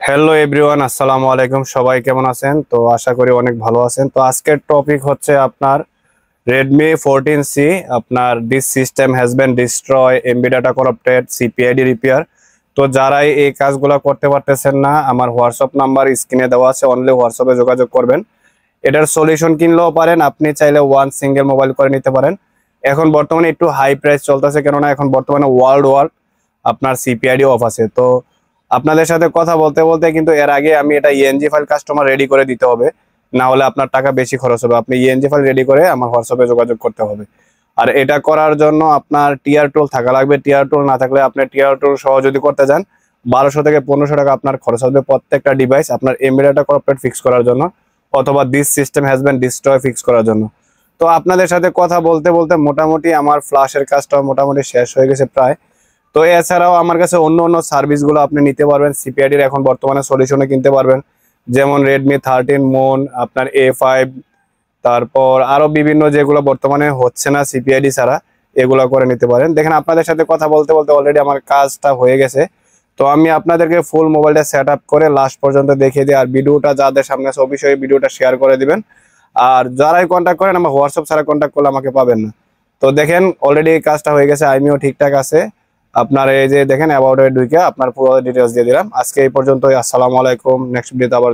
Hello everyone, আসসালামু আলাইকুম। সবাই কেমন আছেন? তো আশা করি অনেক ভালো আছেন। তো আজকের টপিক হচ্ছে আপনার Redmi 14C। আপনার this system has been destroy, MB data corrupted, CPID repair. তো যারাই এই কাজগুলো করতে পারতেছেন না, আমার হোয়াটসঅ্যাপ নাম্বার স্ক্রিনে দেওয়া আছে, অনলি হোয়াটসঅ্যাপে যোগাযোগ করবেন। এটার সলিউশন কিনলেও পারেন, আপনি চাইলে ওয়ান সিঙ্গেল মোবাইল করে নিতে পারেন। এখন বর্তমানে একটু হাই প্রাইস চলতেছে, কেননা এখন বর্তমানে ওয়ার্ল্ড ওয়ার আপনার সিপিআইডি অফ আছে। তো আপনাদের সাথে কথা বলতে বলতে কিন্তু এর আগে আমি এটা ইএনজি ফাইল কাস্টমার রেডি করে দিতে হবে, না হলে আপনার টাকা বেশি খরচ হবে। আপনি ইএনজি ফাইল রেডি করে আমার হোয়াটসঅ্যাপে যোগাযোগ করতে হবে। আর এটা করার জন্য আপনার টিআর টুল থাকা লাগবে। টিআর টুল না থাকলে আপনি টিআর টুল সহ যদি করতে যান 1200 থেকে 1500 টাকা আপনার খরচ হবে প্রত্যেকটা ডিভাইস আপনার এমবি ডাটা করাপ্টেড ফিক্স করার জন্য, অথবা this system has been destroy fix করার জন্য। তো আপনাদের সাথে কথা বলতে বলতে মোটামুটি আমার ফ্ল্যাশের কাজটা মোটামুটি শেষ হয়ে গেছে প্রায়। তো এছাড়াও আমার কাছে অন্য অন্য সার্ভিসগুলো আপনি নিতে পারবেন, সিপিআইডির এখন বর্তমানে সলিউশনে কিনতে পারবেন, যেমন রেডমি 13 মুন, আপনার A5, তারপর আরো বিভিন্ন যেগুলো বর্তমানে হচ্ছে না সিপিআইডি ছাড়া, এগুলো করে নিতে পারেন। দেখেন আপনাদের সাথে কথা বলতে বলতে অলরেডি আমার কাজটা হয়ে গেছে। তো আমি আপনাদেরকে ফুল মোবাইলটা সেট আপ করে লাস্ট পর্যন্ত দেখিয়ে দিই। আর ভিডিওটা যাদের সামনে আছে অবশ্যই ভিডিওটা শেয়ার করে দিবেন। আর যারাই কন্ট্যাক্ট করেন আমার হোয়াটসঅ্যাপ ছাড়া কন্ট্যাক্ট করলে আমাকে পাবেন না। তো দেখেন অলরেডি কাজটা হয়ে গেছে, আইমিও ঠিকঠাক আছে। আপনার এই যে দেখেন অ্যাবাউট এ ঢুকে আপনার পুরো ডিটেলস দিয়ে দিলাম। আজকে এই পর্যন্তই। আসসালামু আলাইকুম। নেক্সট ভিডিওতে আবার